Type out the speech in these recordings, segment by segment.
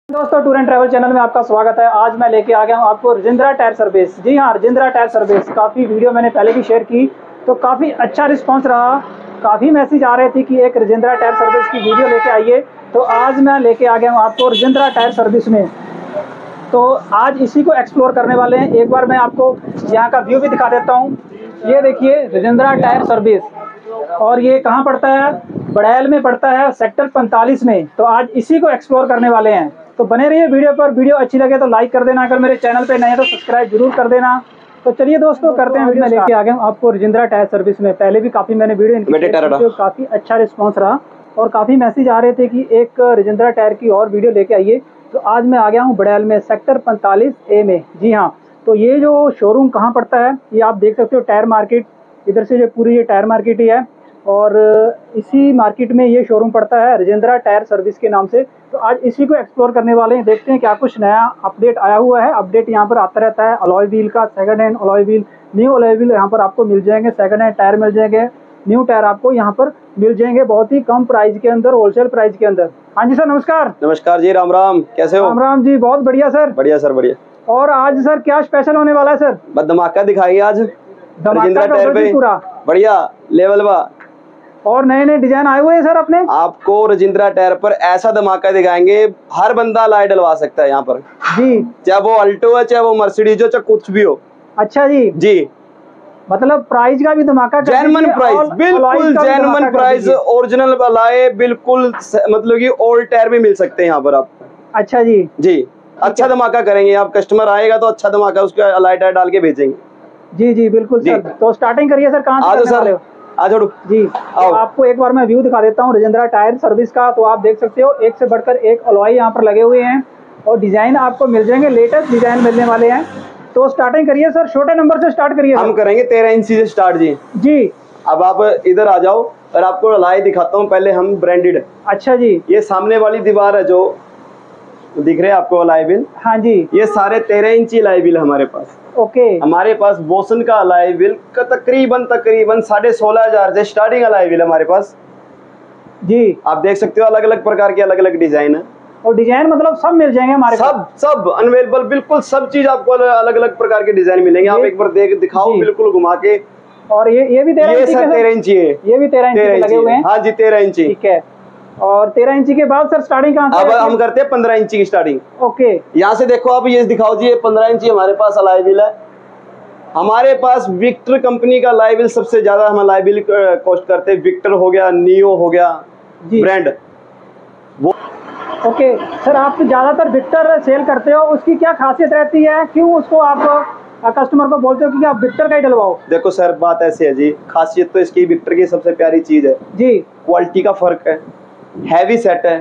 दोस्तों, tour and travel channel में आपका स्वागत है। आज मैं लेके आ गया हूँ आपको राजेंद्रा टायर सर्विस। जी हाँ, राजेंद्रा टायर सर्विस। काफ़ी वीडियो मैंने पहले भी शेयर की तो काफ़ी अच्छा रिस्पांस रहा। काफ़ी मैसेज आ रहे थे कि एक राजेंद्रा टायर सर्विस की वीडियो लेके आइए, तो आज मैं लेके आ गया हूँ आपको राजेंद्रा टायर सर्विस में। तो आज इसी को एक्सप्लोर करने वाले हैं। एक बार मैं आपको यहाँ का व्यू भी दिखा देता हूँ। ये देखिए राजेंद्रा टायर सर्विस, और ये कहाँ पड़ता है? बड़ैल में पड़ता है, सेक्टर 45 में। तो आज इसी को एक्सप्लोर करने वाले हैं, तो बने रहिए वीडियो पर। वीडियो अच्छी लगे तो लाइक कर देना, अगर मेरे चैनल पे नए हैं तो सब्सक्राइब जरूर कर देना। तो चलिए दोस्तों, करते हैं वीडियो। मैं लेके आ गया हूँ आपको राजेंद्रा टायर सर्विस में। पहले भी काफ़ी मैंने वीडियो काफ़ी अच्छा रिस्पॉन्स रहा और काफ़ी मैसेज आ रहे थे कि एक राजेंद्रा टायर की और वीडियो लेके आइए। तो आज मैं आ गया हूँ बड़ैल में, सेक्टर 45A में। जी हाँ, तो ये जो शोरूम कहाँ पड़ता है ये आप देख सकते हो, टायर मार्केट। इधर से जो पूरी ये टायर मार्केट ही है, और इसी मार्केट में ये शोरूम पड़ता है राजेंद्रा टायर सर्विस के नाम से। तो आज इसी को एक्सप्लोर करने वाले हैं। देखते हैं क्या कुछ नया अपडेट आया हुआ है। अपडेट यहाँ पर आता रहता है अलॉय व्हील का, second hand alloy wheel, new alloy wheel यहाँ पर आपको मिल जाएंगे, सेकंड हैंड टायर मिल जाएंगे, न्यू टायर आपको यहाँ पर मिल जाएंगे बहुत ही कम प्राइस के अंदर, होलसेल प्राइस के अंदर। हाँ जी सर, नमस्कार। नमस्कार जी, राम राम। कैसे हो? राम राम जी, बहुत बढ़िया सर। बढ़िया सर, बढ़िया। और आज सर क्या स्पेशल होने वाला है सर? बस धमाका दिखाइए आज राजेंद्रा टायर पे। पूरा बढ़िया लेवल बा, और नए नए डिजाइन आए हुए हैं सर अपने। आपको राजेंद्रा टायर पर ऐसा धमाका दिखाएंगे, हर बंदा लाई डलवा सकता है यहाँ पर जी। चाहे वो अल्टो है, चाहे वो मर्सिडीज हो, चाहे कुछ भी हो। अच्छा जी जी, मतलब प्राइस का भी धमाका, जेन्युइन प्राइस, बिल्कुल जेन्युइन प्राइस, ओरिजिनल अलाय, बिल्कुल मतलब कि ओल्ड टायर भी मिल सकते हैं यहाँ पर आप। अच्छा जी। जी, अच्छा धमाका करेंगे। आप कस्टमर आएगा तो अच्छा धमाका उसका अलाय टायर डाल के भेजेंगे। जी जी बिल्कुल सर। तो स्टार्टिंग करिए सर, कहाँ से करने वाले हो? आ जाओ जी। तो आपको एक बार मैं व्यू दिखा देता हूँ राजेंद्रा टायर सर्विस का। तो आप देख सकते हो, एक से बढ़कर एक अलॉय यहाँ पर लगे हुए हैं, और डिजाइन आपको मिल जाएंगे, लेटेस्ट डिजाइन मिलने वाले हैं। तो स्टार्टिंग करिए सर, छोटे नंबर से स्टार्ट करिए। हम करेंगे 13 इंच से स्टार्ट जी। जी। अब आप इधर आ जाओ और आपको अलाय दिखाता हूँ। पहले हम ब्रांडेड। अच्छा जी। ये सामने वाली दीवार है जो दिख रहे हैं आपको अलाय व्हील। हाँ जी। ये सारे 13 इंची अलाय व्हील हमारे पास। ओके। हमारे पास बोसन का अलाय व्हील का तकरीबन 16,500 से स्टार्टिंग अलाय व्हील हमारे पास। जी आप देख सकते हो, अलग अलग प्रकार के अलग अलग डिजाइन है। और डिजाइन मतलब सब मिल जाएंगे हमारे सब सब अनवेलेबल, बिल्कुल सब चीज आपको अलग अलग प्रकार के डिजाइन मिलेंगे। आप एक बार दिखाओ बिल्कुल घुमा के। और ये भी 13 इंची, 13 इंची है। ये भी 13 इंची लगे हुए हैं। हाँ जी, 13 इंची। ठीक है। और 13 इंची के बाद सर स्टार्टिंग कहाँ से? अब हम करते हैं 15 इंची की स्टार्टिंग। ओके। यहाँ से देखो आप, ये दिखाओ जी, ये 15 इंची हमारे पास अलाय व्हील है। हमारे पास विक्टर कंपनी का अलाय व्हील सबसे ज्यादा हम अलाय व्हील कॉस्ट करते हैं। विक्टर हो गया, नियो हो गया ब्रांड वो। ओके सर, आप ज्यादातर विक्टर सेल करते हो, उसकी क्या खासियत रहती है? क्यों उसको आप कस्टमर को बोलते हो कि आप विक्टर का ही डलवाओ? देखो सर, बात ऐसी है जी, खासियत तो इसकी विक्टर की सबसे प्यारी चीज है जी, क्वालिटी का फर्क है, हैवी सेट है।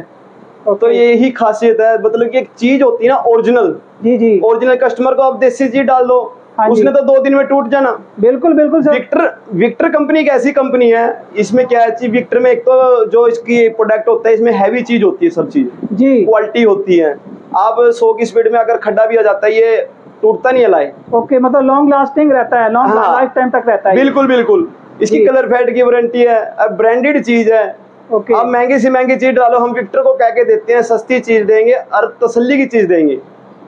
तो यही खासियत है, मतलब कि एक चीज होती है ना ओरिजिनल। जी जी, ओरिजिनल। कस्टमर को आप देसी चीज डाल दो, उसने तो 2 दिन में टूट जाना। बिल्कुल बिल्कुल सर। विक्टर कंपनी एक ऐसी कंपनी है, इसमें क्या है, विक्टर में एक तो जो इसकी प्रोडक्ट होता है, इसमें हैवी चीज होती है, सब चीज जी, क्वालिटी होती है। आप 100 की स्पीड में अगर खड्डा भी आ जाता है, ये टूटता नहीं है अलाय। ओके, मतलब लॉन्ग लास्टिंग रहता है, लॉन्ग लाइफ टाइम तक रहता है। बिल्कुल बिल्कुल। इसकी कलर फेड की वारंटी है। अब ब्रांडेड चीज है। ओके। आप महंगी से महंगी चीज डालो, हम विक्टर को कह के देते हैं सस्ती चीज देंगे और तसल्ली की चीज देंगे।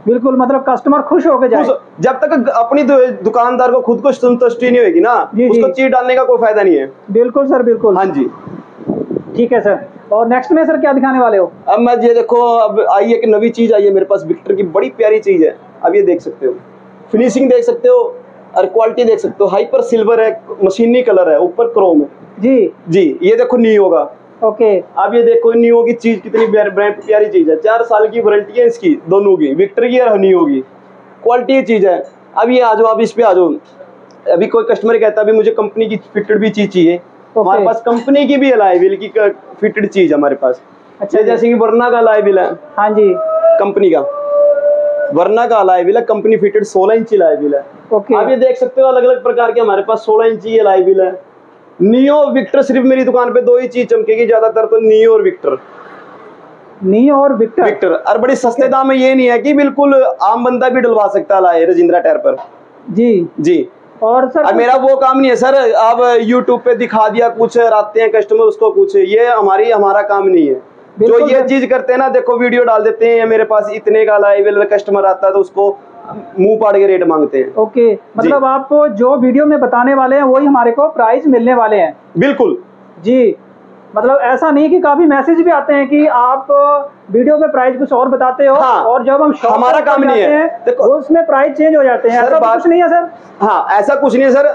बिल्कुल, मतलब कस्टमर खुश होकर जाए। जब तक अपनी दुकानदार को खुद को संतुष्टि नहीं होगी ना, उसको चीज डालने का कोई फायदा नहीं है। बिल्कुल सर, बिल्कुल। हाँ जी, ठीक है सर। और नेक्स्ट में सर क्या दिखाने वाले हो? अब मैं ये देखो, अब आई एक नवी चीज आई है मेरे पास, विक्टर की बड़ी प्यारी चीज है। अब ये देख सकते हो, फिनिशिंग देख सकते हो और क्वालिटी देख सकते हो। हाइपर सिल्वर है, मशीनी कलर है, ऊपर क्रोम है। जी जी। ये देखो नियो का। ओके। अब ये देखो नियो की चीज कितनी प्यारी चीज है। 4 साल की वारंटी है इसकी, दोनों की, विक्टर की और नियो की। क्वालिटी चीज है। अब ये आ जाओ, अब इस पे आ जाओ। अभी कोई कस्टमर कहता है अभी मुझे कंपनी की फिटेड भी चीज चाहिए, हमारे पास कंपनी की भी अलाय व्हील की फिटेड चीज हमारे पास। अच्छा, जैसे कि वरना का अलाय व्हील है। हाँ जी, कंपनी का वरना का अलाय व्हील है, कंपनी फिटेड 16 इंची अलाय व्हील है। ओके। आप ये देख सकते हो, अलग अलग प्रकार के हमारे पास 16 इंची अलाय व्हील है। नियो विक्टर, सिर्फ मेरी दुकान पे 2 ही चीज चमकेगी ज्यादातर, तो नियो और विक्टर। नियो और विक्टर और बड़ी सस्ते दाम में। ये नहीं है कि बिल्कुल आम बंदा भी डलवा सकता है राजेंद्रा टायर पर। जी जी। और सर मेरा वो काम नहीं है सर, आप यूट्यूब पे दिखा दिया कुछ, आते हैं कस्टमर उसको कुछ, ये हमारा काम नहीं है। जो ये चीज करते हैं ना, देखो वीडियो डाल देते हैं मेरे पास इतने का अलॉय व्हील, कस्टमर आता है तो उसको मुंह पाड़ के रेट मांगते हैं। ओके, मतलब आप जो वीडियो में बताने वाले हैं वही हमारे को प्राइस मिलने वाले हैं। बिल्कुल जी, मतलब ऐसा नहीं कि काफी मैसेज भी आते हैं कि आप वीडियो में प्राइस कुछ और बताते हो। हाँ, और जब हम शॉप हमारा काम नहीं है देखो उसमें प्राइस चेंज हो जाते हैं। ऐसा कुछ नहीं है सर? हाँ, ऐसा कुछ नहीं है सर।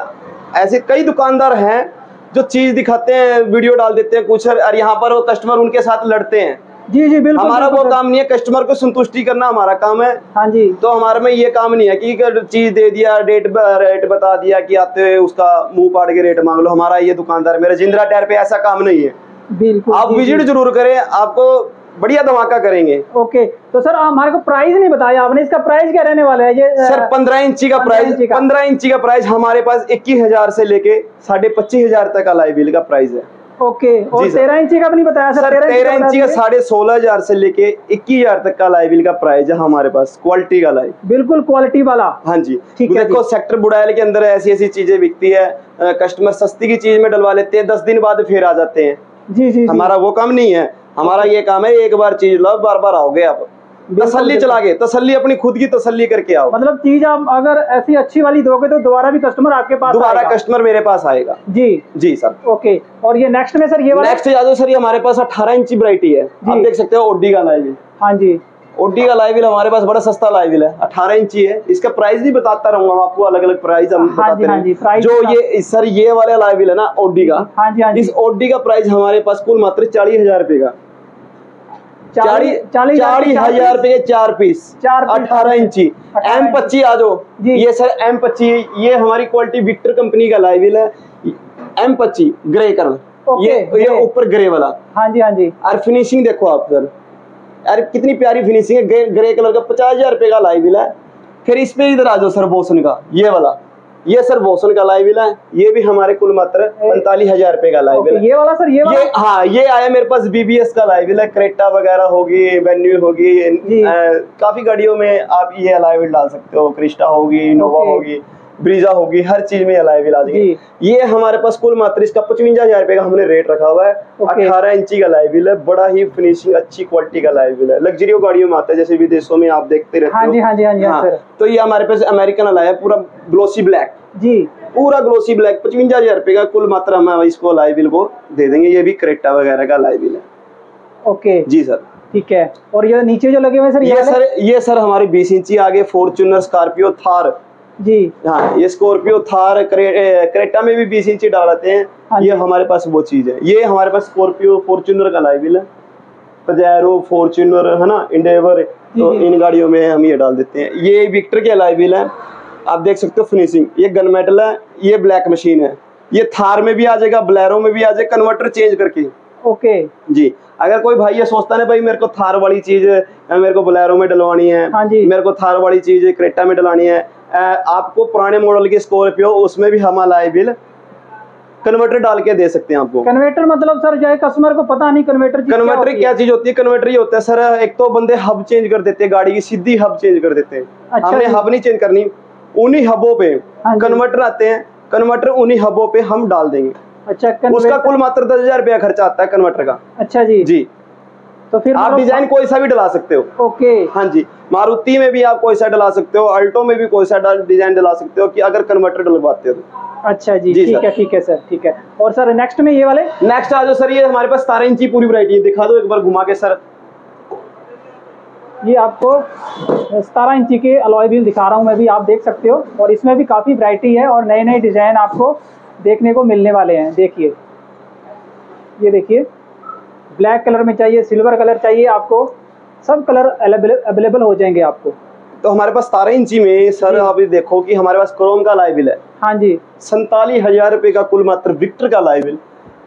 ऐसे कई दुकानदार हैं जो चीज दिखाते हैं, वीडियो डाल देते हैं कुछ, और यहाँ पर वो कस्टमर उनके साथ लड़ते हैं। जी जी बिल्कुल। हमारा वो काम नहीं है, कस्टमर को संतुष्टि करना हमारा काम है। हाँ जी। तो हमारे में ये काम नहीं है कि चीज दे दिया, रेट बता दिया कि आते हुए उसका मुंह पाड़ के रेट मांग लो। हमारा ये दुकानदार, मेरे जिंद्रा टायर पे ऐसा काम नहीं है। बिल्कुल, आप विजिट जरूर करें, आपको बढ़िया धमाका करेंगे। ओके, तो सर हमारे को प्राइस नहीं बताया आपने, इसका प्राइस क्या रहने वाला है? ये सर 15 इंची का प्राइस, 15 इंची का प्राइस हमारे पास 21,000 से लेके 25,500 तक अलॉय व्हील का प्राइस है। ओके, और 13 इंची का भी नहीं बताया सर? 13 इंची का 16,500 से लेके 21,000 तक का अलॉय व्हील का प्राइस है हमारे पास, क्वालिटी का अलॉय, बिल्कुल क्वालिटी वाला। हाँ जी, ठीक है। देखो सेक्टर बुड़ायल के अंदर ऐसी ऐसी चीजें बिकती है, कस्टमर सस्ती की चीज में डलवा लेते हैं, 10 दिन बाद फिर आ जाते हैं। जी जी, हमारा वो काम नहीं है। हमारा ये काम है, एक बार चीज लो, बार बार आओगे आप, तसल्ली चला के, तसल्ली अपनी खुद की तसल्ली करके आओ। मतलब चीज आप अगर ऐसी अच्छी वाली दोगे तो दोबारा भी कस्टमर आपके पास, दोबारा कस्टमर मेरे पास आएगा। जी जी सर। ओके, और ये नेक्स्ट में सर ये वाला नेक्स्ट यादव सर, ये हमारे पास 18 इंची वैरायटी है। आप देख सकते हो ओडी का अलॉय व्हील। हाँ जी, ओडी का अलॉय व्हील हमारे पास बड़ा सस्ता अलॉय व्हील है, 18 इंची है। इसका प्राइस भी बताता रहूंगा आपको, अलग अलग प्राइस हम बताते हैं। जो ये सर ये वाले अलॉय व्हील है ना ओडी का, इस ओडी का प्राइस हमारे पास कुल मात्र 40,000 रुपए का, 40,000 रुपए के 4 पीस, 18 इंची M25। आ जाओ, ये सर M25, ये हमारी क्वालिटी विक्टर कंपनी का अलॉय व्हील है, M25 ग्रे कलर, ये ऊपर ग्रे वाला। हाँ जी हाँ जी। और फिनिशिंग देखो आप सर, यार कितनी प्यारी फिनिशिंग है, ग्रे कलर का 50,000 रुपए का अलॉय व्हील है। फिर इस पे इधर आ जाओ सर, बोसन का ये वाला, ये सर बोसन का अलॉय व्हील है, ये भी हमारे कुल मात्र 45,000 रुपए का अलॉय व्हील है। ये वाला सर, ये वाला? हाँ, ये आया मेरे पास BBS का अलॉय व्हील है, क्रेटा वगैरह होगी, वेन्यू होगी, काफी गाड़ियों में आप ये अलॉय व्हील डाल सकते हो, क्रिस्टा होगी, इनोवा होगी, ब्रीजा होगी, हर चीज में अलॉय व्हील आ जाएगी। ये हमारे पास कुल मात्र इसका 55,000 रुपए का हमने रेट रखा हुआ है। 18 इंची का अलॉय व्हील है, बड़ा ही फिनिशिंग अच्छी क्वालिटी का अलॉय व्हील है, लग्जरी गाड़ियों में आता है, जैसे विदेशों में आप देखते रहते हो। हाँ जी हाँ जी हाँ जी सर। तो ये हमारे पास अमेरिकन अलॉय है, पूरा ग्लोसी ब्लैक जी, पूरा ग्लोसी ब्लैक, 55,000 रुपए का कुल मात्र हम इसको अलॉय व्हील को दे देंगे। ये भी क्रेटा वगैरह का अलॉय व्हील है। ओके जी सर, ठीक है। और ये नीचे जो लगे हुए सर, ये सर हमारे 20 इंची आगे फॉर्च्यूनर, स्कॉर्पियो, थार जी। हाँ, ये स्कॉर्पियो, थार, क्रेटा में भी 20 इंची डालते हैं। हाँ, ये हमारे पास वो चीज है। ये हमारे पास स्कॉर्पियो, फॉर्च्यूनर का अलॉय व्हील है, पजेरो, फॉर्च्यूनर है ना, इंडेवर, तो इन गाड़ियों में हम ये डाल देते हैं। ये विक्टर के अलॉय व्हील है, आप देख सकते हो फिनिशिंग, ये गन मेटल है, ये ब्लैक मशीन है। ये थार में भी आ जाएगा, बोलेरो में भी आ जाएगा, कन्वर्टर चेंज करके। ओके जी। अगर कोई भाई ये सोचता है भाई मेरे को थार वाली चीज मेरे को बोलेरो में डलवानी है, हाँ जी, मेरे को थार वाली चीज क्रेटा में डलानी है, आपको पुराने मॉडल की स्कॉर्पियो, उसमें भी हम अलॉय व्हील कन्वर्टर डाल के दे सकते हैं आपको। कन्वर्टर मतलब सर जो है कस्टमर को पता नहीं कन्वर्टर क्या चीज होती है। कन्वर्टर ये होता है सर, एक तो बंदे हब चेंज कर देते हैं, गाड़ी की सीधी हब चेंज कर देते हैं। अच्छा, हमने हब नहीं चेंज करनी, उन्हीं हबों पे कन्वर्टर आते हैं, कन्वर्टर उन्हीं हबों पे हम डाल देंगे। अच्छा, उसका कुल मात्र 10,000 रुपया खर्चा आता है कन्वर्टर का। अच्छा जी जी। तो फिर आप डिजाइन कोई सा भी डला सकते हो। ओके हाँ जी, मारुति में भी आप कोई सा डला सकते हो, अल्टो में भी कोई सा डिजाइन डला सकते हो कि अगर कन्वर्टर डलवाते हो तो। अच्छा जी, ठीक है सर, ठीक है। और सर नेक्स्ट में ये वाले, नेक्स्ट आ जाओ सर, ये हमारे पास 17 इंची पूरी वैरायटी है, दिखा दो एक बार घुमा के सर। ये आपको 17 इंची के अलॉय व्हील दिखा रहा हूँ मैं भी, आप देख सकते हो। और इसमें भी काफ़ी वैरायटी है और नए नए डिज़ाइन आपको देखने को मिलने वाले हैं। देखिए, ये देखिए, ब्लैक कलर में चाहिए, सिल्वर कलर चाहिए, आपको सब कलर अवेलेबल हो जाएंगे आपको। तो हमारे पास 17 इंची में सर आप देखो कि हमारे पास क्रोम का अलॉय व्हील है। हाँ जी, 47,000 रुपए का कुल मात्र विक्टर का अलॉय व्हील।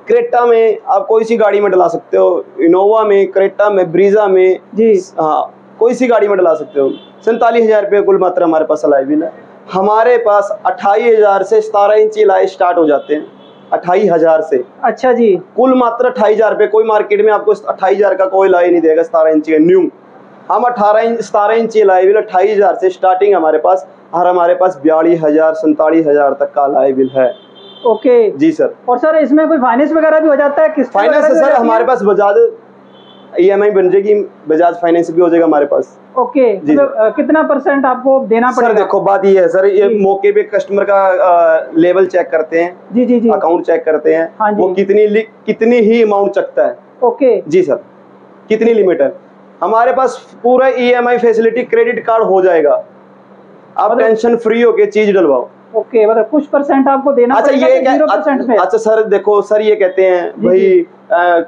क्रेटा में आप कोई सी गाड़ी में डला सकते हो, इनोवा में, क्रेटा में, ब्रीजा में जी, हाँ कोई सी गाड़ी में डला सकते हो। 47,000 रुपये कुल मात्र हमारे पास अलॉय व्हील है। हमारे पास 28,000 से 17 इंची अलॉय स्टार्ट हो जाते हैं, 28,000 से। अच्छा जी, कुल मात्र 28,000 रुपये। कोई मार्केट में आपको 28,000 का कोई अलॉय नहीं देगा 17 इंची का न्यू। हम 17 इंची अलॉय व्हील 28,000 से स्टार्टिंग हमारे पास, और हमारे पास 42,000 47,000 तक का अलॉय व्हील है। ओके जी सर। और सर इसमें कोई फाइनेंस वगैरह भी हो जाता है? किस फाइनेंस सर हमारे पास बजाज EMI बन जाएगी, बजाज फाइनेंस भी हो जाएगा हमारे पास। ओके, मतलब कितना % आपको देना पड़ेगा? सर देखो बात ये है सर, ये मौके पे कस्टमर का लेवल चेक करते हैं, जी, अकाउंट चेक करते हैं, हाँ वो कितनी ही अमाउंट चकता है। ओके जी सर, कितनी लिमिट है हमारे पास, पूरा EMI फैसिलिटी, क्रेडिट कार्ड हो जाएगा, आप टेंशन फ्री होके चीज डलवाओ। ओके, मतलब कुछ % आपको देना पड़ेगा? ये 0% में? अच्छा सर देखो सर, ये कहते हैं भाई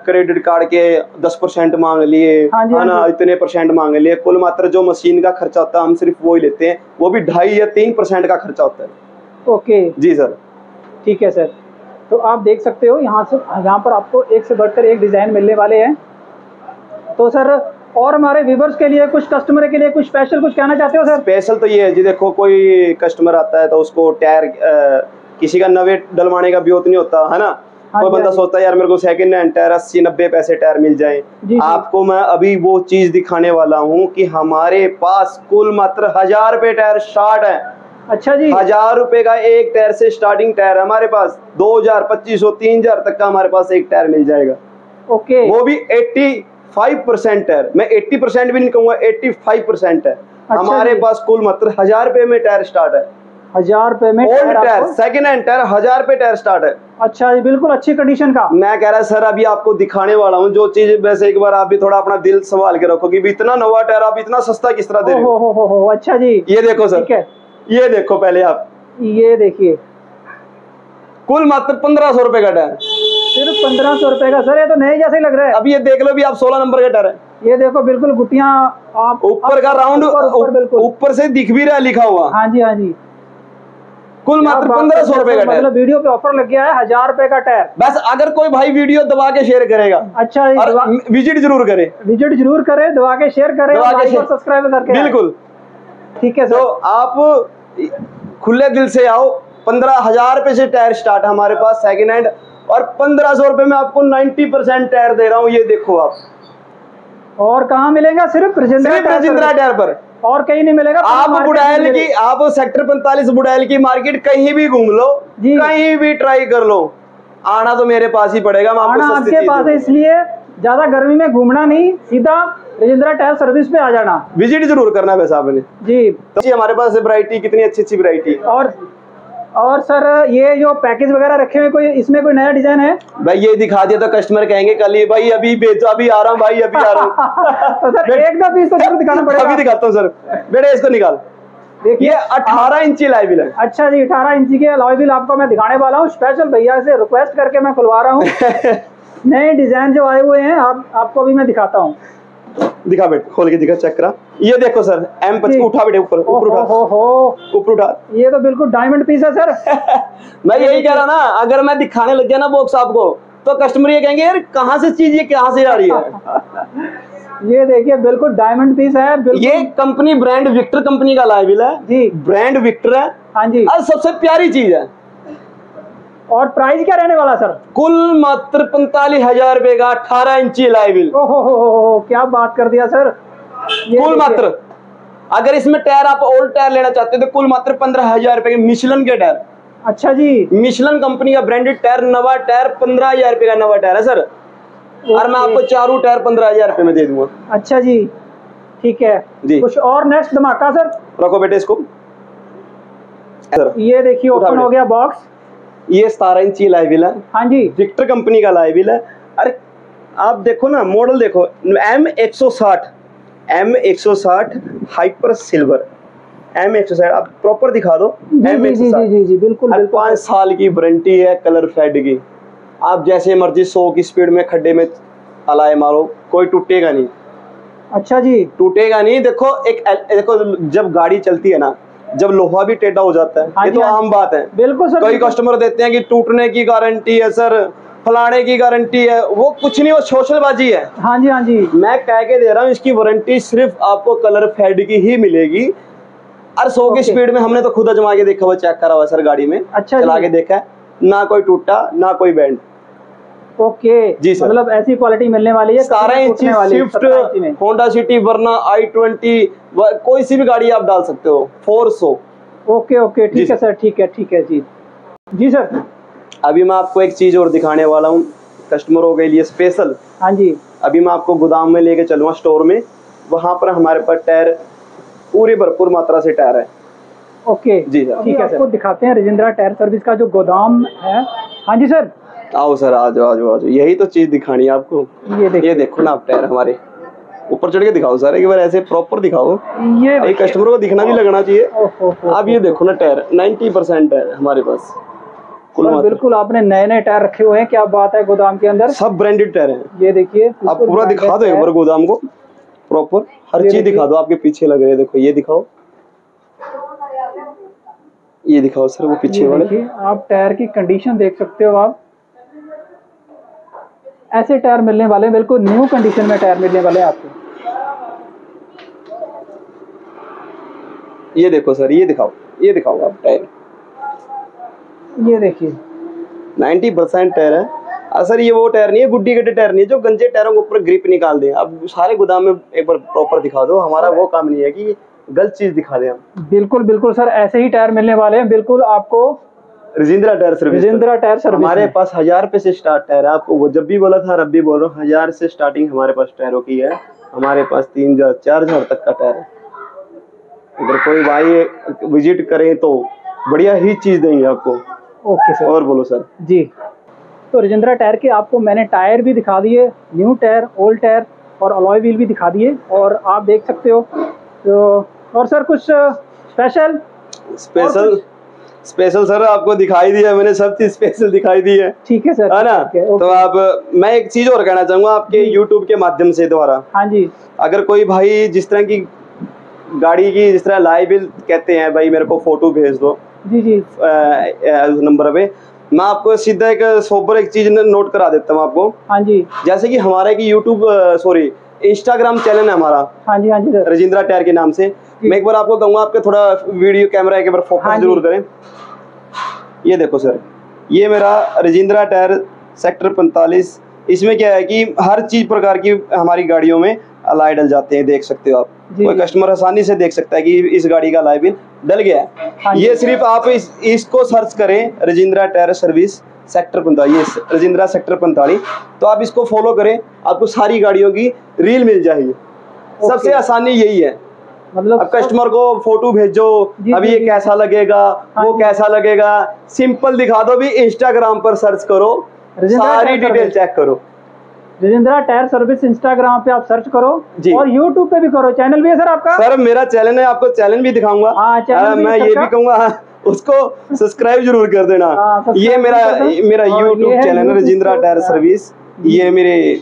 क्रेडिट कार्ड के 10% मांग लिए, है ना, इतने % मांग लिए, कुल मात्र जो मशीन का खर्चा होता है हम सिर्फ वो ही लेते हैं, वो भी 2.5 या 3% का खर्चा होता है। ओके जी सर, ठीक है सर। तो आप देख सकते हो यहाँ पर आपको एक से बढ़कर एक डिजाइन मिलने वाले हैं। तो सर और हमारे व्यूअर्स के लिए, कुछ कस्टमर के लिए कुछ स्पेशल कुछ कहना चाहते हो सर? स्पेशल तो ये है जी, देखो कोई कस्टमर आता है तो उसको टायर किसी का नवे डलवाने का भी नहीं होता है ना, कोई बंदा सोचता है यार मेरे को सेकंड हैंड टायर 80-90 पैसे टायर मिल जाए। आपको मैं अभी वो चीज दिखाने वाला हूँ कि हमारे पास कुल मात्र 1000 रुपए टायर स्टार्ट है। अच्छा जी, 1000 रुपए का एक टायर से स्टार्टिंग टायर हमारे पास, 2000, 2500, 3000 तक का हमारे पास एक टायर मिल जाएगा। ओके, वो भी 85% टायर, मैं 80% भी नहीं कहूंगा, 85% है। अच्छा, हमारे पास कुल मात्र 1000 रुपए में टायर स्टार्ट है। 1000 रुपए में old tyre, second hand tyre 1000 रुपए टायर स्टार्ट है। अच्छा जी, बिल्कुल अच्छी कंडीशन का। मैं कह रहा सर अभी आपको दिखाने वाला हूँ जो चीज, वैसे एक बार आप भी थोड़ा अपना दिल संभाल के रखो कि इतना नवा टायर आप इतना सस्ता किस तरह दे रहे हो। अच्छा जी, ये देखो सर, ठीक है, ये देखो पहले आप, ये देखिए कुल मात्र 1500 रुपए का टायर, सिर्फ 1500 रुपए का। सर ये तो नए जैसे ही लग रहा है। अब ये देख लो भी आप, 16 नंबर का टायर है, ये देखो बिल्कुल गुटियां आप ऊपर का राउंड, ऊपर से दिख भी रहा है लिखा हुआ। हाँ जी, हाँ जी, कुल मात्र 1500 रुपए का टायर। मतलब वीडियो पे ऑफर लग गया है 1000 रुपए का टायर। बस अगर कोई भाई वीडियो दबा के शेयर करेगा, अच्छा विजिट जरूर करे, दबा के शेयर करे, सब्सक्राइब करके, बिल्कुल ठीक है। तो आप खुले दिल से आओ, 15,000 रुपए से टायर स्टार्ट है हमारे पास सेकंड हैंड, और 1500 रुपए में आपको 90% टायर दे रहा हूँ, ये देखो आप। और कहाँ मिलेगा? सिर्फ रजिंद्रा टायर पर, और कहीं नहीं मिलेगा। आप बुड़ैल की, आप सेक्टर 45 बुड़ैल की मार्केट कहीं भी घूम लो, कहीं भी ट्राई कर लो, आना तो मेरे पास ही पड़ेगा। आना आपके पास है, इसलिए ज्यादा गर्मी में घूमना नहीं, सीधा रजिंद्रा टायर सर्विस पे आ जाना, विजिट जरूर करना वैसे आपने जी। तो जी हमारे पास वैरायटी, कितनी अच्छी वैरायटी। और सर ये जो पैकेज वगैरह रखे हुए, कोई इसमें कोई नया डिजाइन है? भाई ये दिखा दिया तो कस्टमर कहेंगे कल ही भाई अभी बेचो, अभी आ रहा हूँ भाई, अभी आ रहा हूँ। तो सर एक दो पीस तो जरूर दिखाना पड़ेगा। अभी दिखाता हूँ सर, बेटे इसको निकाल, देखिए 18 इंची अलॉय व्हील है। अच्छा जी, 18 इंची के अलॉय व्हील आपको मैं दिखाने वाला हूँ, स्पेशल भैया से रिक्वेस्ट करके मैं खुलवा रहा हूँ। नए डिजाइन जो आए हुए हैं आपको अभी मैं दिखाता हूँ। दिखा बेटे, खोल के दिखा, चेक करा, ये देखो सर M25, उठा बेटे, ऊपर उठा, ये तो बिल्कुल डायमंड पीस है सर। मैं यही कह रहा ना, अगर मैं दिखाने लग गया ना बॉक्स आपको, तो कस्टमर ये कहेंगे यार कहाँ से चीज, ये कहाँ से आ रही है। ये देखिए बिल्कुल डायमंड पीस है, ये कंपनी ब्रांड विक्टर कंपनी का अलॉय व्हील है जी, ब्रांड विक्टर है। हाँ जी, और सबसे प्यारी चीज है। और प्राइस क्या रहने वाला सर? कुल मात्र 45,000 रुपए का 18 इंची अलॉय व्हील। ओहो, क्या बात कर दिया सर। कुल मात्र, अगर इसमें टायर आप ओल्ड टायर लेना चाहते हो तो कुल मात्र 15,000 रुपए के मिशेलन के टायर। अच्छा जी, मिशेलन कंपनी का ब्रांडेड टायर, नवा टायर 15,000 रुपए का नवा टायर है सर, और मैं आपको चारों टायर 15,000 रुपए में दे दूंगा। अच्छा जी, ठीक है जी। कुछ और नेक्स्ट धमाका सर? रखो बेटे इसको, ये देखिए ओपन हो गया बॉक्स, ये 17 इंची अलॉय व्हील है। हाँ जी, विक्टर कंपनी का अलॉय व्हील है। अरे आप देखो ना, मॉडल देखो, M160 हाइपर सिल्वर, M160 आप प्रॉपर दिखा दो। जी, बिल्कुल 5 साल की वारंटी है कलर फेड की, आप जैसे मर्जी 100 की स्पीड में खड्डे में अलॉय मारो, कोई टूटेगा नहीं। अच्छा जी, टूटेगा नहीं। देखो देखो जब गाड़ी चलती है ना, जब लोहा भी टेढ़ा हो जाता है, ये तो आम बात है। बिल्कुल सर, कई कस्टमर देते हैं कि टूटने की गारंटी है सर, फलाने की गारंटी है, वो कुछ नहीं, वो सोशलबाजी है। हाँ जी, हाँ जी, मैं कह के दे रहा हूँ, इसकी वारंटी सिर्फ आपको कलर फेड की ही मिलेगी। और 100 की स्पीड में हमने तो खुद आजमा के देखा हुआ, चेक करा हुआ सर गाड़ी में। अच्छा, चला के देखा है, ना कोई टूटा ना कोई बैंड। ओके जी सर, मतलब ऐसी क्वालिटी मिलने वाली है। 17 इंची स्विफ्ट, होंडा सिटी, वरना i20, कोई सी भी गाड़ी आप डाल सकते हो, 400। ओके, ठीक है सर, ठीक है जी। जी सर, अभी मैं आपको एक चीज और दिखाने वाला हूँ, कस्टमरों के लिए स्पेशल। हाँ जी। अभी मैं आपको गोदाम में लेके चलूँगा स्टोर में, वहाँ पर हमारे पास टायर पूरी भरपूर मात्रा से टायर है। ओके जी सर, ठीक है। आपको दिखाते हैं राजेंद्रा टायर सर्विस का जो गोदाम है। हाँ जी सर, आओ सर, आ जाओ आ जाओ आ जाओ, यही तो चीज दिखानी है आपको। ये देखो ना आप टायर हमारे, ऊपर चढ़ के दिखाओ सर, एक बार ऐसे प्रॉपर दिखाओ, ये कस्टमर को दिखना भी लगना चाहिए। आप ये देखो ना टायर 90% है हमारे पास। बिल्कुल आपने नए नए टायर रखे हुए हैं, क्या बात है। गोदाम के अंदर सब ब्रांडेड टायर हैं। ये देखिए, आप पूरा दिखा दो एक बार गोदाम को, प्रॉपर हर चीज दिखा दो। आपके पीछे लग रहे हैं, देखो ये दिखाओ, ये दिखाओ सर वो पीछे वाले। आप टायर की कंडीशन देख सकते हो। आप ऐसे टायर मिलने वाले हैं, बिल्कुल न्यू कंडीशन में टायर मिलने वाले हैं आपको। ये देखो सर, ये दिखाओ आप टायर, ये देखिए 90% टायर है। सर ये वो टायर नहीं है, गुड्डी गड्ढे टायर नहीं है जो गंजे टायरों के ऊपर ग्रिप निकाल दें। अब सारे गोदाम में एक बार प्रॉपर दिखा दो, हमारा वो काम नहीं है कि गलत चीज दिखा दें हम। बिल्कुल बिल्कुल सर, ऐसे ही टायर मिलने वाले हैं बिल्कुल आपको Rajendra tyre service. Rajendra tyre service हमारे पास 1000 रुपए से स्टार्ट टायर है। आपको वो जब भी बोला था, अब भी बोल रहा हूँ, 1000 से स्टार्टिंग हमारे पास टायरों की है। हमारे पास 3000 4000 तक का टायर है। अगर कोई भाई विजिट करे तो बढ़िया ही चीज देंगे आपको। Okay sir. और बोलो सर। जी, तो राजेंद्रा टायर के आपको मैंने टायर भी दिखा दिए, न्यू टायर, ओल्ड टायर और अलॉय व्हील भी दिखा दिए, और आप देख सकते हो। तो और सर कुछ स्पेशल सर आपको दिखाई दिया मैंने, सब चीज स्पेशल दिखाई दी है। ठीक है सर, है ना। तो आप, मैं एक चीज और कहना चाहूंगा आपके YouTube के माध्यम से द्वारा। हाँ जी। अगर कोई भाई जिस तरह की गाड़ी की, जिस तरह लाइव बिल कहते हैं, भाई मेरे को फोटो भेज दो जी जी नंबर पे, मैं आपको सीधा एक सोबर एक चीज नोट करा देता हूँ आपको। हाँ जी। जैसे कि हमारा एक यूट्यूब इंस्टाग्राम चैनल है हमारा। हाँ जी सर, राजेंद्रा टायर के नाम से। मैं एक बार आपको कहूंगा, आपके थोड़ा वीडियो कैमरा एक बार फोकस जरूर करें। ये देखो सर, ये मेरा राजेंद्रा टायर सेक्टर 45। इसमें क्या है कि हर चीज प्रकार की हमारी गाड़ियों में अलाई डल जाते हैं, देख सकते हो आप। कोई कस्टमर आसानी से देख सकता है कि इस गाड़ी का अलाई बिल डल गया है। ये सिर्फ आप इसको सर्च करें, Rajendra tyre service sector 45, Rajendra sector 45, तो आप इसको फॉलो करें, आपको सारी गाड़ियों की रील मिल जाएगी। सबसे आसानी यही है। मतलब अब कस्टमर को फोटो भेजो, अभी ये कैसा लगेगा, वो कैसा लगेगा, सिंपल दिखा दो। भी इंस्टाग्राम पर सर्च करो, सारी डिटेल चेक करो। राजेंद्रा टायर सर्विस इंस्टाग्राम पे आप सर्च करो जी, और यूट्यूब पे भी करो। चैनल भी है सर आपका? सर मेरा चैनल है, आपको चैनल भी दिखाऊंगा। मैं ये भी कहूंगा उसको सब्सक्राइब जरूर कर देना। ये मेरा यूट्यूब चैनल है राजेंद्रा टायर सर्विस, ये मेरे,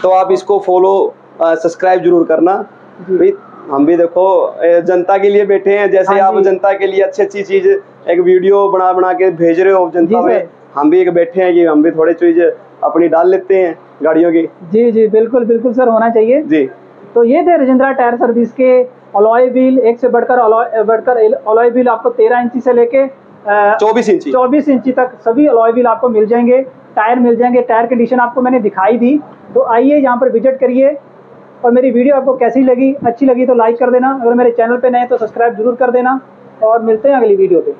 तो आप इसको फॉलो सब्सक्राइब जरूर करना। भाई हम भी देखो जनता के लिए बैठे हैं, जैसे आप जनता के लिए अच्छी अच्छी चीज एक वीडियो बना के भेज रहे हो जनता में, हम भी एक बैठे हैं कि हम भी थोड़ी चीज अपनी डाल लेते हैं गाड़ियों की। जी जी बिल्कुल बिल्कुल सर, होना चाहिए जी। तो ये थे राजेंद्रा टायर सर्विस के अलॉय व्हील, एक से बढ़कर अलॉय व्हील आपको 13 इंची से लेके 24 इंची तक सभी अलॉय व्हील आपको मिल जाएंगे। टायर मिल जाएंगे, टायर कंडीशन आपको मैंने दिखाई दी। तो आइए यहाँ पर विजिट करिए, और मेरी वीडियो आपको कैसी लगी, अच्छी लगी तो लाइक कर देना। अगर मेरे चैनल पे नए तो सब्सक्राइब जरूर कर देना, और मिलते हैं अगली वीडियो पे।